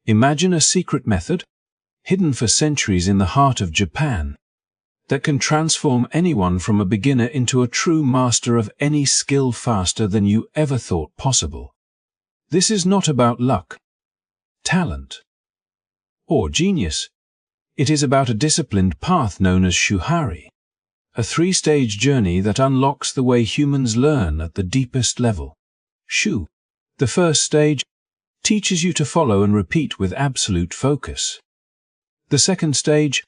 Imagine a secret method, hidden for centuries in the heart of Japan, that can transform anyone from a beginner into a true master of any skill faster than you ever thought possible. This is not about luck, talent, or genius. It is about a disciplined path known as Shuhari, a three-stage journey that unlocks the way humans learn at the deepest level. Shu, the first stage, teaches you to follow and repeat with absolute focus. The second stage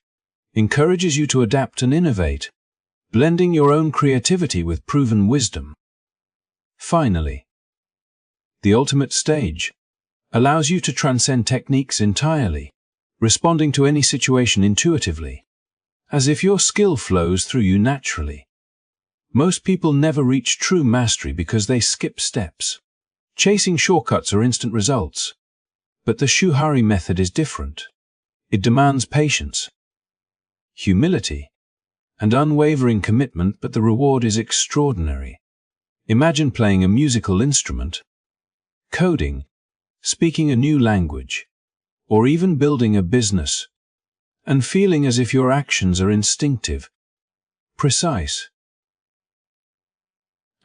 encourages you to adapt and innovate, blending your own creativity with proven wisdom. Finally, the ultimate stage allows you to transcend techniques entirely, responding to any situation intuitively, as if your skill flows through you naturally. Most people never reach true mastery because they skip steps, chasing shortcuts or instant results. But the Shuhari method is different. It demands patience, humility, and unwavering commitment, but the reward is extraordinary. Imagine playing a musical instrument, coding, speaking a new language, or even building a business, and feeling as if your actions are instinctive, precise,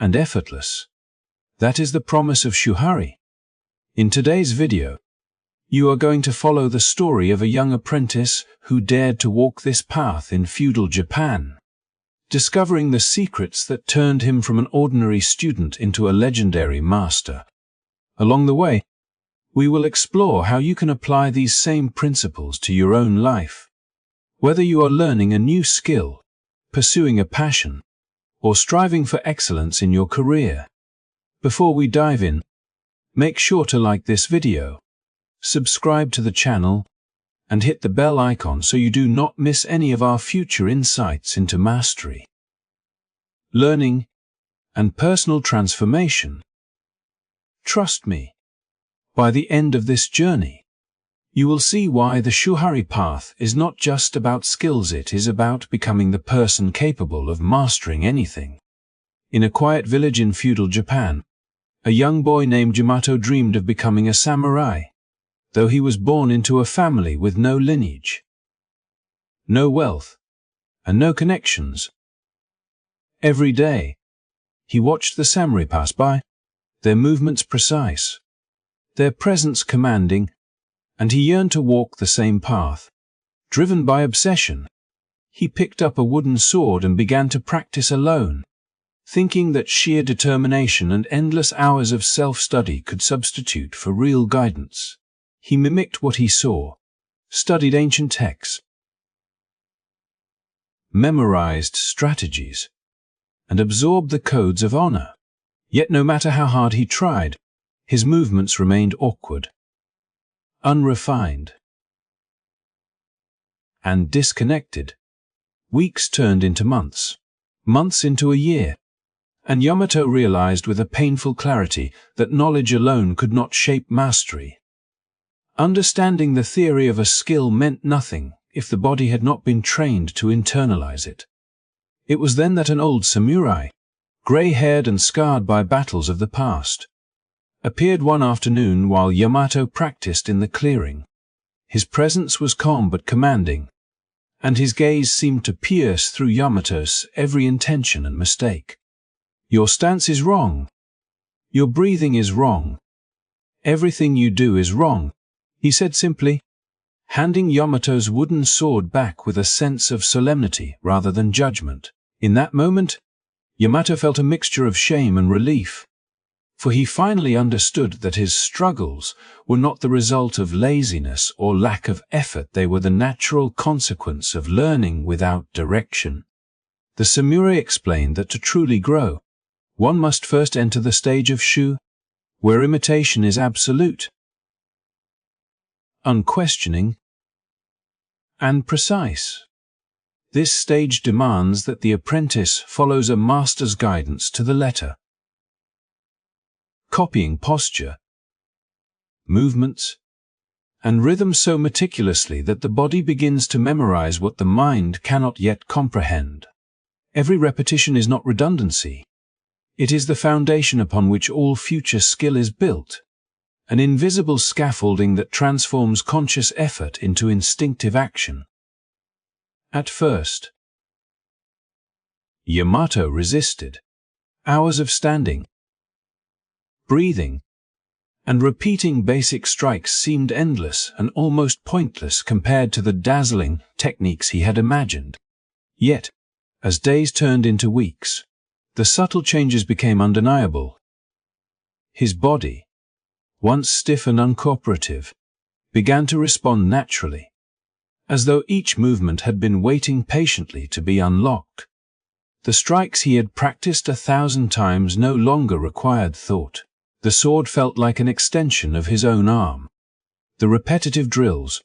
and effortless. That is the promise of Shuhari. In today's video, you are going to follow the story of a young apprentice who dared to walk this path in feudal Japan, discovering the secrets that turned him from an ordinary student into a legendary master. Along the way, we will explore how you can apply these same principles to your own life. Whether you are learning a new skill, pursuing a passion, or striving for excellence in your career. Before we dive in, make sure to like this video, subscribe to the channel, and hit the bell icon so you do not miss any of our future insights into mastery, learning, and personal transformation. Trust me, by the end of this journey, you will see why the Shuhari path is not just about skills, it is about becoming the person capable of mastering anything. In a quiet village in feudal Japan, a young boy named Yamato dreamed of becoming a samurai, though he was born into a family with no lineage, no wealth, and no connections. Every day, he watched the samurai pass by, their movements precise, their presence commanding, and he yearned to walk the same path. Driven by obsession, he picked up a wooden sword and began to practice alone, thinking that sheer determination and endless hours of self-study could substitute for real guidance. He mimicked what he saw, studied ancient texts, memorized strategies, and absorbed the codes of honor. Yet no matter how hard he tried, his movements remained awkward, unrefined, and disconnected. Weeks turned into months, months into a year, and Yamato realized with a painful clarity that knowledge alone could not shape mastery. Understanding the theory of a skill meant nothing if the body had not been trained to internalize it. It was then that an old samurai, gray-haired and scarred by battles of the past, appeared one afternoon while Yamato practiced in the clearing. His presence was calm but commanding, and his gaze seemed to pierce through Yamato's every intention and mistake. "Your stance is wrong. Your breathing is wrong. Everything you do is wrong," he said simply, handing Yamato's wooden sword back with a sense of solemnity rather than judgment. In that moment, Yamato felt a mixture of shame and relief, for he finally understood that his struggles were not the result of laziness or lack of effort, they were the natural consequence of learning without direction. The samurai explained that to truly grow, one must first enter the stage of Shu, where imitation is absolute, unquestioning, and precise. This stage demands that the apprentice follows a master's guidance to the letter, copying posture, movements, and rhythm so meticulously that the body begins to memorize what the mind cannot yet comprehend. Every repetition is not redundancy. It is the foundation upon which all future skill is built. an invisible scaffolding that transforms conscious effort into instinctive action. At first, Yamato resisted. Hours of standing, breathing, and repeating basic strikes seemed endless and almost pointless compared to the dazzling techniques he had imagined. Yet, as days turned into weeks, the subtle changes became undeniable. His body, once stiff and uncooperative, began to respond naturally, as though each movement had been waiting patiently to be unlocked. The strikes he had practiced 1,000 times no longer required thought. The sword felt like an extension of his own arm. The repetitive drills,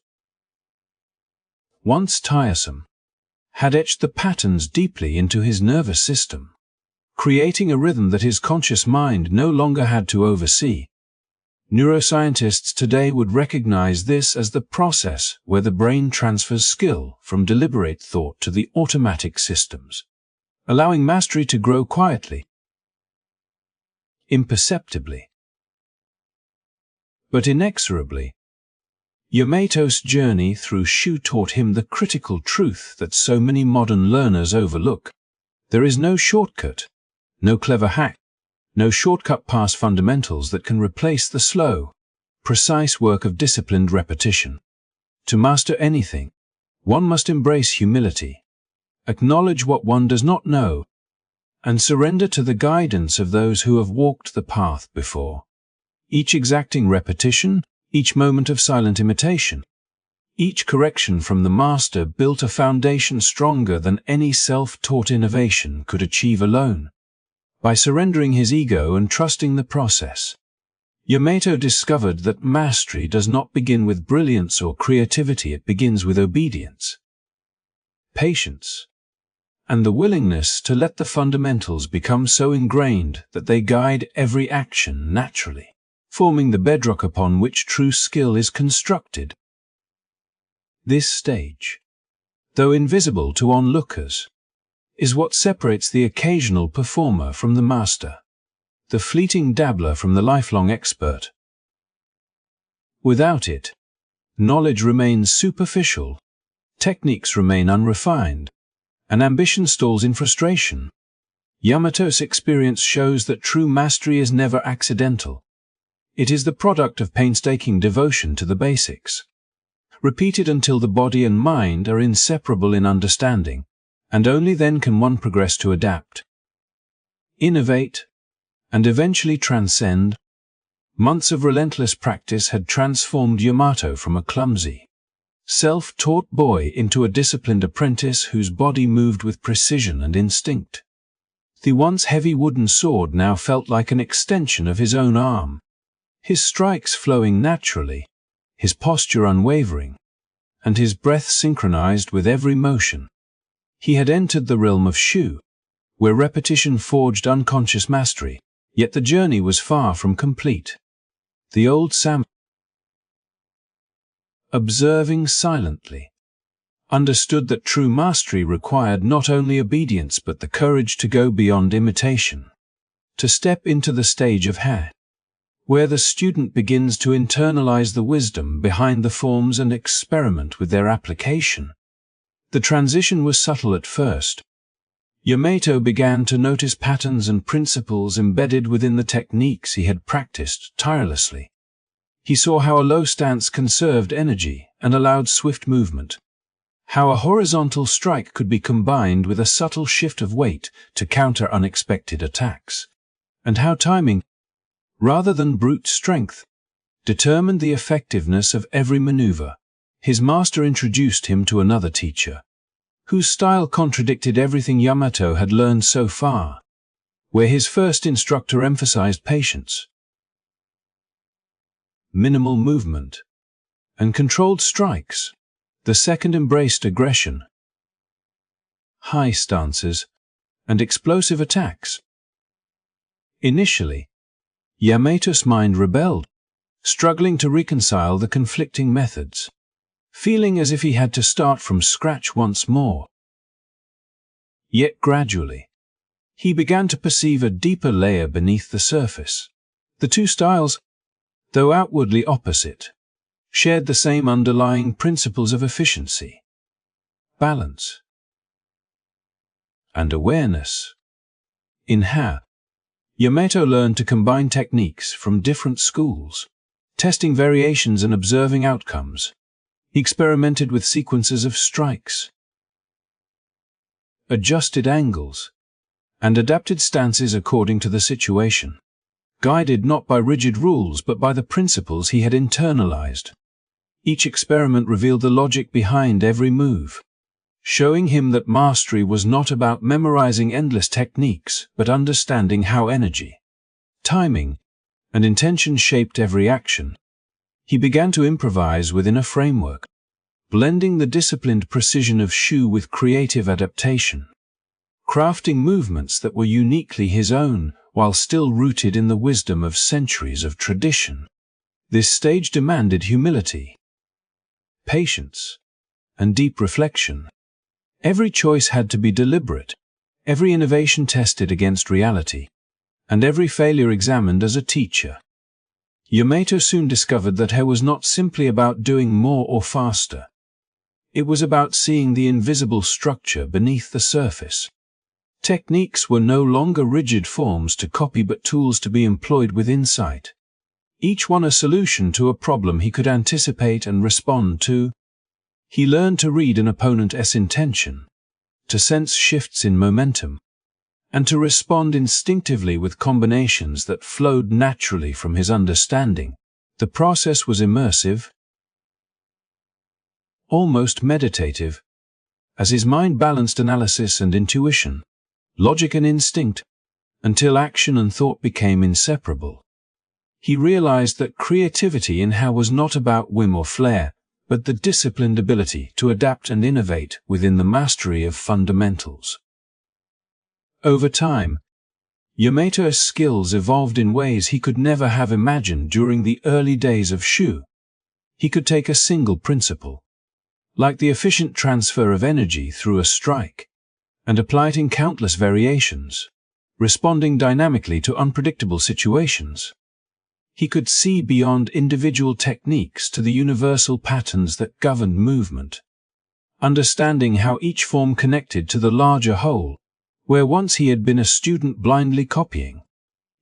once tiresome, had etched the patterns deeply into his nervous system, creating a rhythm that his conscious mind no longer had to oversee. Neuroscientists today would recognize this as the process where the brain transfers skill from deliberate thought to the automatic systems, allowing mastery to grow quietly, imperceptibly, but inexorably. Yamato's journey through Shu taught him the critical truth that so many modern learners overlook. There is no shortcut, no clever hack, no shortcut past fundamentals that can replace the slow, precise work of disciplined repetition. To master anything, one must embrace humility, acknowledge what one does not know, and surrender to the guidance of those who have walked the path before. Each exacting repetition, each moment of silent imitation, each correction from the master built a foundation stronger than any self-taught innovation could achieve alone. By surrendering his ego and trusting the process, Yamato discovered that mastery does not begin with brilliance or creativity, it begins with obedience, patience, and the willingness to let the fundamentals become so ingrained that they guide every action naturally, forming the bedrock upon which true skill is constructed. This stage, though invisible to onlookers, is what separates the occasional performer from the master, the fleeting dabbler from the lifelong expert. Without it, knowledge remains superficial, techniques remain unrefined, and ambition stalls in frustration. Yamato's experience shows that true mastery is never accidental. It is the product of painstaking devotion to the basics, repeated until the body and mind are inseparable in understanding, and only then can one progress to adapt, innovate, and eventually transcend. Months of relentless practice had transformed Yamato from a clumsy, self-taught boy into a disciplined apprentice whose body moved with precision and instinct. The once heavy wooden sword now felt like an extension of his own arm, his strikes flowing naturally, his posture unwavering, and his breath synchronized with every motion. He had entered the realm of Shu, where repetition forged unconscious mastery, yet the journey was far from complete. The old samurai, observing silently, understood that true mastery required not only obedience but the courage to go beyond imitation, to step into the stage of Ha, where the student begins to internalize the wisdom behind the forms and experiment with their application. The transition was subtle at first. Yamato began to notice patterns and principles embedded within the techniques he had practiced tirelessly. He saw how a low stance conserved energy and allowed swift movement, how a horizontal strike could be combined with a subtle shift of weight to counter unexpected attacks, and how timing, rather than brute strength, determined the effectiveness of every maneuver. His master introduced him to another teacher, whose style contradicted everything Yamato had learned so far. Where his first instructor emphasized patience, minimal movement, and controlled strikes, the second embraced aggression, high stances, and explosive attacks. Initially, Yamato's mind rebelled, struggling to reconcile the conflicting methods, feeling as if he had to start from scratch once more. Yet gradually, he began to perceive a deeper layer beneath the surface. The two styles, though outwardly opposite, shared the same underlying principles of efficiency, balance, and awareness. In Ha, Yamato learned to combine techniques from different schools, testing variations and observing outcomes. He experimented with sequences of strikes, adjusted angles, and adapted stances according to the situation, guided not by rigid rules but by the principles he had internalized. Each experiment revealed the logic behind every move, showing him that mastery was not about memorizing endless techniques but understanding how energy, timing, and intention shaped every action. He began to improvise within a framework, blending the disciplined precision of Shu with creative adaptation, crafting movements that were uniquely his own while still rooted in the wisdom of centuries of tradition. This stage demanded humility, patience, and deep reflection. Every choice had to be deliberate, every innovation tested against reality, and every failure examined as a teacher. Yamato soon discovered that He was not simply about doing more or faster. It was about seeing the invisible structure beneath the surface. Techniques were no longer rigid forms to copy but tools to be employed with insight, each one a solution to a problem he could anticipate and respond to. He learned to read an opponent's intention, to sense shifts in momentum, and to respond instinctively with combinations that flowed naturally from his understanding. The process was immersive, almost meditative, as his mind balanced analysis and intuition, logic and instinct, until action and thought became inseparable. He realized that creativity in Ha was not about whim or flair, but the disciplined ability to adapt and innovate within the mastery of fundamentals. Over time, Yamato's skills evolved in ways he could never have imagined during the early days of Shu. He could take a single principle, like the efficient transfer of energy through a strike, and apply it in countless variations, responding dynamically to unpredictable situations. He could see beyond individual techniques to the universal patterns that governed movement, understanding how each form connected to the larger whole. Where once he had been a student blindly copying,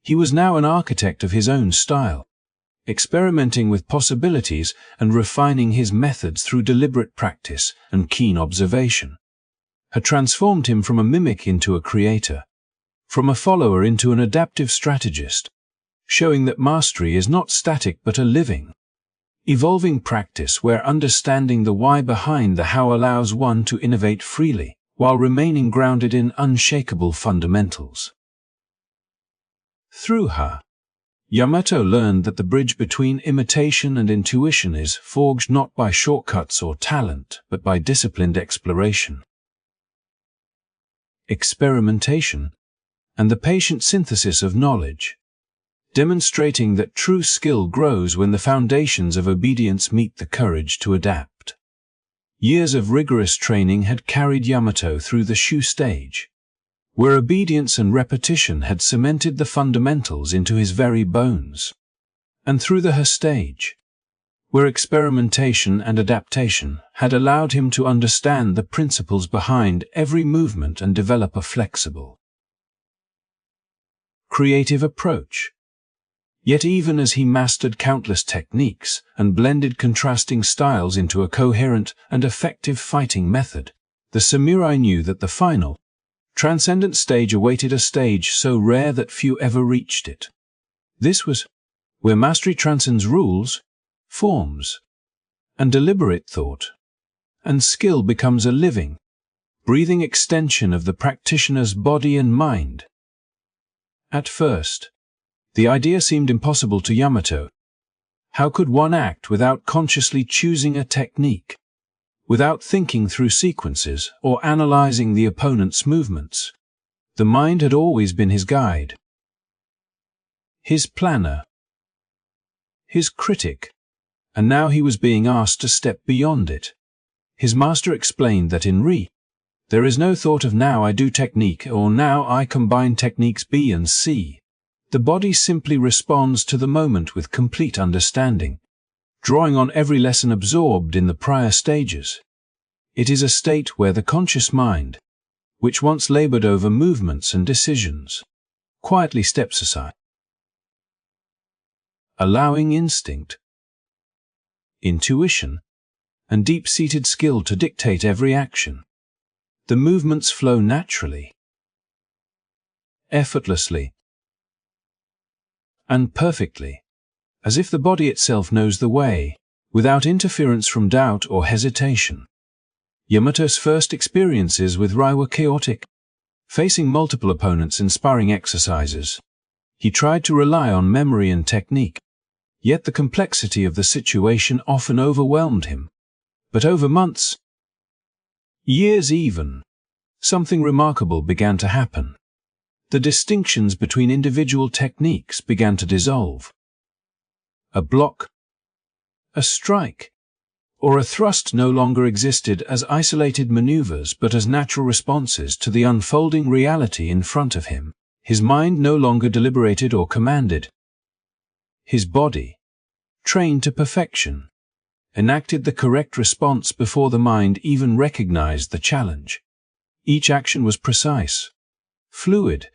he was now an architect of his own style, experimenting with possibilities and refining his methods through deliberate practice and keen observation. Had transformed him from a mimic into a creator, from a follower into an adaptive strategist, showing that mastery is not static but a living, evolving practice where understanding the why behind the how allows one to innovate freely, while remaining grounded in unshakable fundamentals. Through Ha, Yamato learned that the bridge between imitation and intuition is forged not by shortcuts or talent, but by disciplined exploration, experimentation, and the patient synthesis of knowledge, demonstrating that true skill grows when the foundations of obedience meet the courage to adapt. Years of rigorous training had carried Yamato through the Shu stage, where obedience and repetition had cemented the fundamentals into his very bones, and through the Ha stage, where experimentation and adaptation had allowed him to understand the principles behind every movement and develop a flexible, creative approach. Yet even as he mastered countless techniques and blended contrasting styles into a coherent and effective fighting method, the samurai knew that the final, transcendent stage awaited, a stage so rare that few ever reached it. This was where mastery transcends rules, forms, and deliberate thought, and skill becomes a living, breathing extension of the practitioner's body and mind. At first, the idea seemed impossible to Yamato. How could one act without consciously choosing a technique, without thinking through sequences or analyzing the opponent's movements? The mind had always been his guide, his planner, his critic, and now he was being asked to step beyond it. His master explained that in Ri, there is no thought of now I do technique or now I combine techniques B and C. The body simply responds to the moment with complete understanding, drawing on every lesson absorbed in the prior stages. It is a state where the conscious mind, which once labored over movements and decisions, quietly steps aside, allowing instinct, intuition, and deep-seated skill to dictate every action. The movements flow naturally, effortlessly, and perfectly, as if the body itself knows the way, without interference from doubt or hesitation. Yamato's first experiences with Rai were chaotic. Facing multiple opponents in sparring exercises, he tried to rely on memory and technique, yet the complexity of the situation often overwhelmed him. But over months, years even, something remarkable began to happen. The distinctions between individual techniques began to dissolve. A block, a strike, or a thrust no longer existed as isolated maneuvers but as natural responses to the unfolding reality in front of him. His mind no longer deliberated or commanded. His body, trained to perfection, enacted the correct response before the mind even recognized the challenge. Each action was precise, fluid,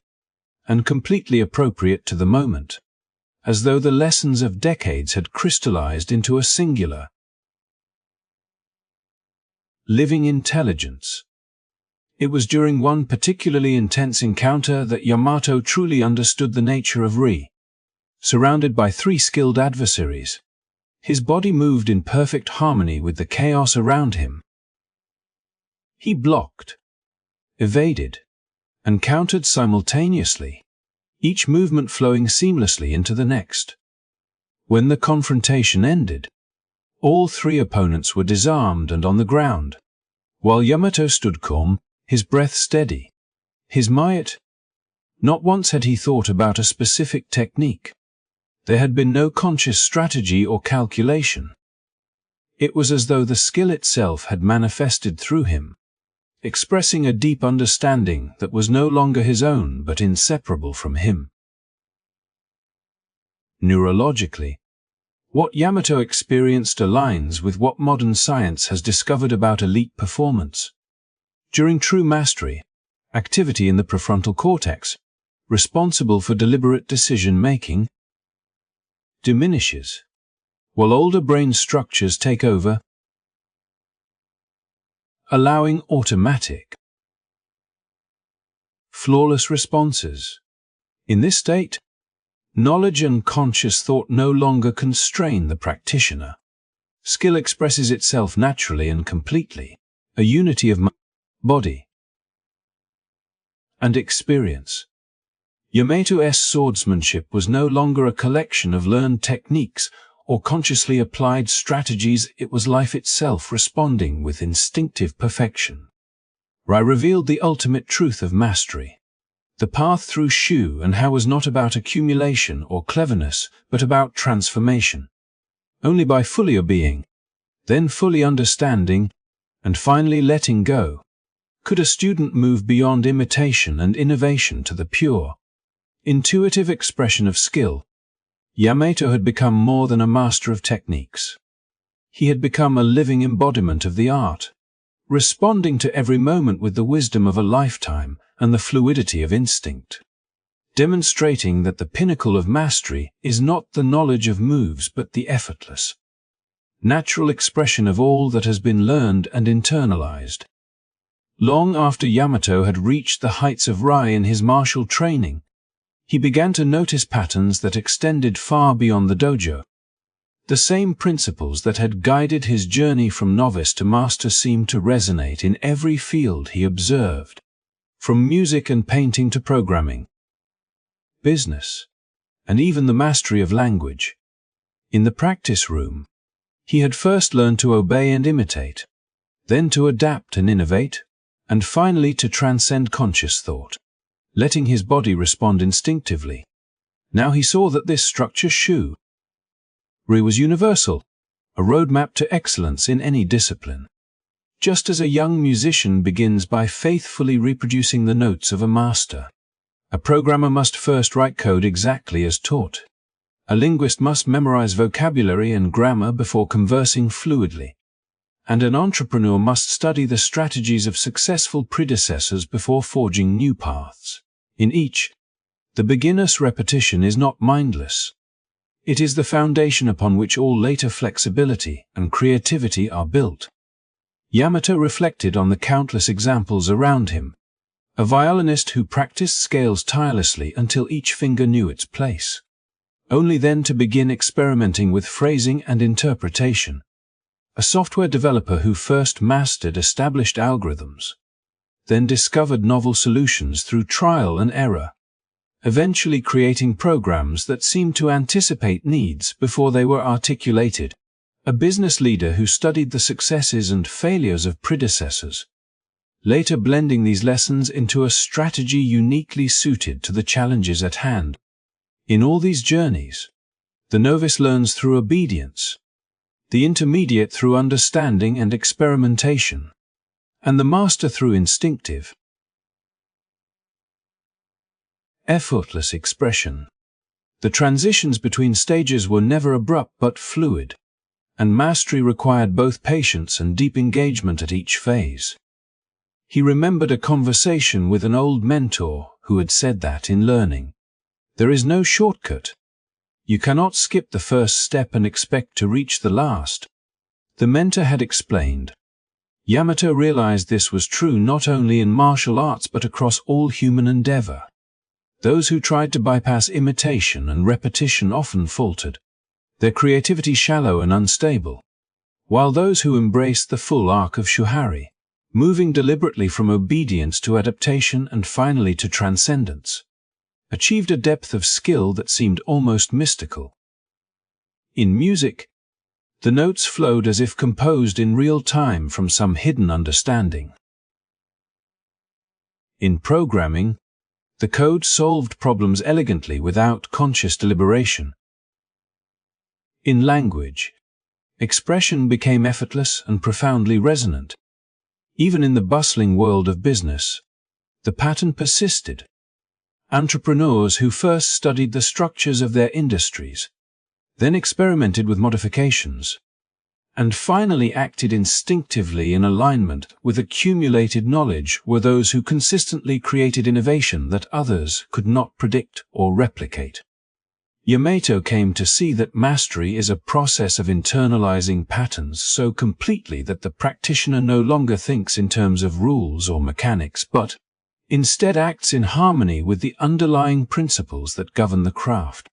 and completely appropriate to the moment, as though the lessons of decades had crystallized into a singular, living intelligence. It was during one particularly intense encounter that Yamato truly understood the nature of Ri. Surrounded by 3 skilled adversaries, his body moved in perfect harmony with the chaos around him. He blocked, evaded, and countered simultaneously, each movement flowing seamlessly into the next. When the confrontation ended, all 3 opponents were disarmed and on the ground, while Yamato stood calm, his breath steady, his might. Not once had he thought about a specific technique. There had been no conscious strategy or calculation. It was as though the skill itself had manifested through him, expressing a deep understanding that was no longer his own but inseparable from him. Neurologically, what Yamato experienced aligns with what modern science has discovered about elite performance. During true mastery, activity in the prefrontal cortex, responsible for deliberate decision-making, diminishes, while older brain structures take over, allowing automatic, flawless responses. In this state, knowledge and conscious thought no longer constrain the practitioner. Skill expresses itself naturally and completely, a unity of mind, body, and experience. Yamato's swordsmanship was no longer a collection of learned techniques or consciously applied strategies, it was life itself responding with instinctive perfection. Rai revealed the ultimate truth of mastery. The path through Shu and How was not about accumulation or cleverness, but about transformation. Only by fully obeying, then fully understanding, and finally letting go, could a student move beyond imitation and innovation to the pure, intuitive expression of skill. Yamato had become more than a master of techniques. He had become a living embodiment of the art, responding to every moment with the wisdom of a lifetime and the fluidity of instinct, demonstrating that the pinnacle of mastery is not the knowledge of moves but the effortless, natural expression of all that has been learned and internalized. Long after Yamato had reached the heights of Rai in his martial training, he began to notice patterns that extended far beyond the dojo. The same principles that had guided his journey from novice to master seemed to resonate in every field he observed, from music and painting to programming, business, and even the mastery of language. In the practice room, he had first learned to obey and imitate, then to adapt and innovate, and finally to transcend conscious thought, letting his body respond instinctively. Now he saw that this structure Shu Ri was universal, a roadmap to excellence in any discipline. Just as a young musician begins by faithfully reproducing the notes of a master, A programmer must first write code exactly as taught. A linguist must memorize vocabulary and grammar before conversing fluidly. And an entrepreneur must study the strategies of successful predecessors before forging new paths. In each, the beginner's repetition is not mindless. It is the foundation upon which all later flexibility and creativity are built. Yamato reflected on the countless examples around him. A violinist who practiced scales tirelessly until each finger knew its place, only then to begin experimenting with phrasing and interpretation. A software developer who first mastered established algorithms, then discovered novel solutions through trial and error, eventually creating programs that seemed to anticipate needs before they were articulated. A business leader who studied the successes and failures of predecessors, later blending these lessons into a strategy uniquely suited to the challenges at hand. In all these journeys, the novice learns through obedience, the intermediate through understanding and experimentation, and the master through instinctive, effortless expression. The transitions between stages were never abrupt but fluid, and mastery required both patience and deep engagement at each phase. He remembered a conversation with an old mentor who had said that in learning, there is no shortcut. You cannot skip the first step and expect to reach the last. The mentor had explained. Yamato realized this was true not only in martial arts but across all human endeavor. Those who tried to bypass imitation and repetition often faltered, their creativity shallow and unstable, while those who embraced the full arc of Shuhari, moving deliberately from obedience to adaptation and finally to transcendence, achieved a depth of skill that seemed almost mystical. In music, the notes flowed as if composed in real time from some hidden understanding. In programming, the code solved problems elegantly without conscious deliberation. In language, expression became effortless and profoundly resonant. Even in the bustling world of business, the pattern persisted. Entrepreneurs who first studied the structures of their industries, then experimented with modifications, and finally acted instinctively in alignment with accumulated knowledge were those who consistently created innovation that others could not predict or replicate. Yamato came to see that mastery is a process of internalizing patterns so completely that the practitioner no longer thinks in terms of rules or mechanics, but instead acts in harmony with the underlying principles that govern the craft.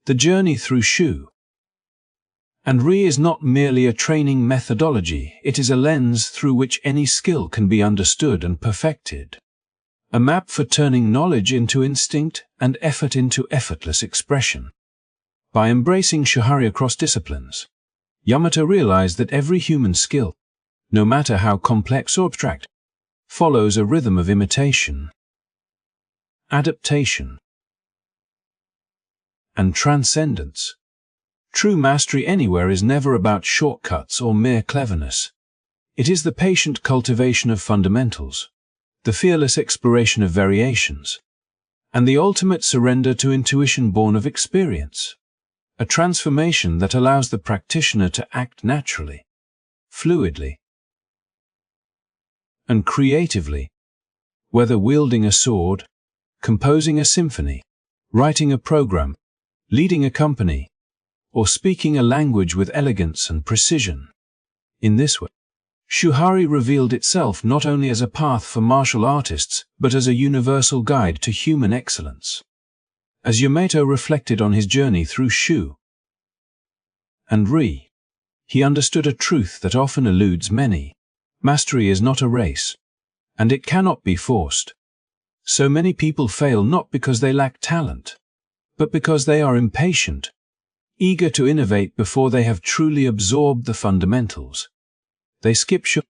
The journey through Shu and Ri is not merely a training methodology, it is a lens through which any skill can be understood and perfected. A map for turning knowledge into instinct and effort into effortless expression. By embracing Shuhari across disciplines, Yamato realized that every human skill, no matter how complex or abstract, follows a rhythm of imitation, adaptation, and transcendence. True mastery anywhere is never about shortcuts or mere cleverness. It is the patient cultivation of fundamentals, the fearless exploration of variations, and the ultimate surrender to intuition born of experience. A transformation that allows the practitioner to act naturally, fluidly, and creatively, whether wielding a sword, composing a symphony, writing a program, leading a company, or speaking a language with elegance and precision. In this way, Shuhari revealed itself not only as a path for martial artists, but as a universal guide to human excellence. As Yamato reflected on his journey through Shu and Ri, he understood a truth that often eludes many. Mastery is not a race, and it cannot be forced. So many people fail not because they lack talent, but because they are impatient, eager to innovate before they have truly absorbed the fundamentals. They skip Shu,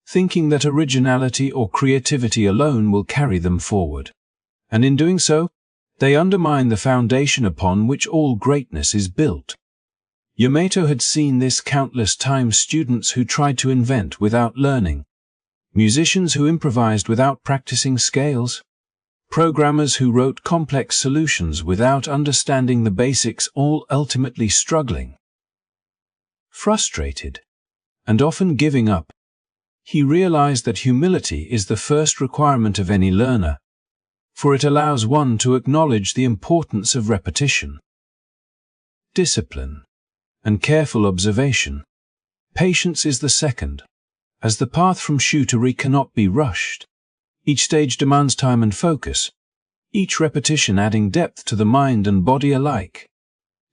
thinking that originality or creativity alone will carry them forward. And in doing so, they undermine the foundation upon which all greatness is built. Yamato had seen this countless times: students who tried to invent without learning, musicians who improvised without practicing scales, Programmers who wrote complex solutions without understanding the basics, all ultimately struggling. Frustrated, and often giving up, he realized that humility is the first requirement of any learner, for it allows one to acknowledge the importance of repetition, discipline, and careful observation. Patience is the second, as the path from Shuhari cannot be rushed. Each stage demands time and focus, each repetition adding depth to the mind and body alike.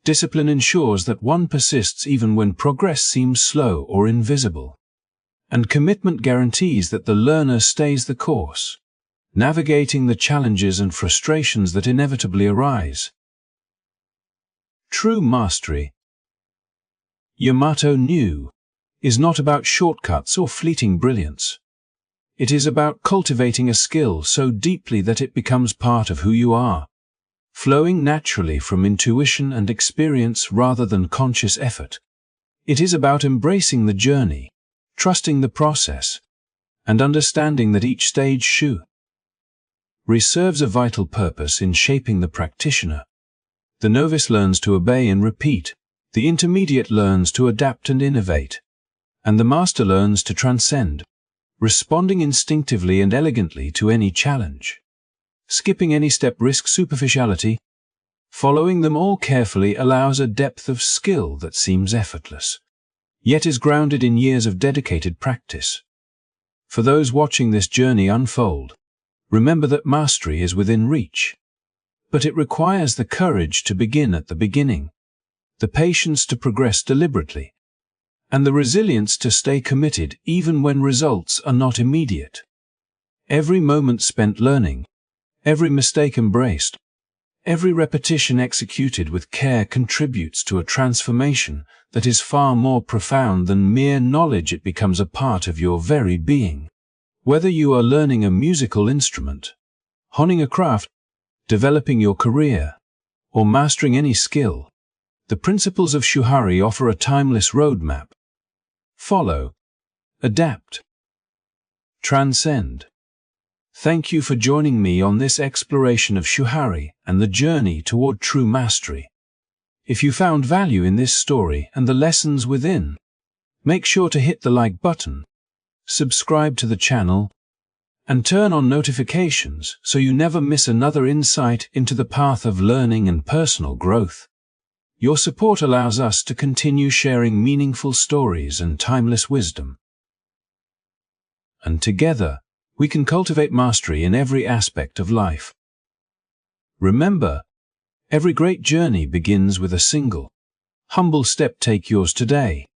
Discipline ensures that one persists even when progress seems slow or invisible. And commitment guarantees that the learner stays the course, navigating the challenges and frustrations that inevitably arise. True mastery, Yamato knew, is not about shortcuts or fleeting brilliance. It is about cultivating a skill so deeply that it becomes part of who you are, flowing naturally from intuition and experience rather than conscious effort. It is about embracing the journey, trusting the process, and understanding that each stage Shuhari serves a vital purpose in shaping the practitioner. The novice learns to obey and repeat, the intermediate learns to adapt and innovate, and the master learns to transcend, responding instinctively and elegantly to any challenge. Skipping any step risks superficiality. Following them all carefully allows a depth of skill that seems effortless, yet is grounded in years of dedicated practice. For those watching this journey unfold, remember that mastery is within reach. But it requires the courage to begin at the beginning, the patience to progress deliberately, and the resilience to stay committed even when results are not immediate. Every moment spent learning, every mistake embraced, every repetition executed with care contributes to a transformation that is far more profound than mere knowledge. It becomes a part of your very being. Whether you are learning a musical instrument, honing a craft, developing your career, or mastering any skill, the principles of Shuhari offer a timeless roadmap. Follow, adapt, transcend. Thank you for joining me on this exploration of Shuhari and the journey toward true mastery. If you found value in this story and the lessons within, make sure to hit the like button, subscribe to the channel, and turn on notifications so you never miss another insight into the path of learning and personal growth. Your support allows us to continue sharing meaningful stories and timeless wisdom. And together, we can cultivate mastery in every aspect of life. Remember, every great journey begins with a single, humble step. Take yours today.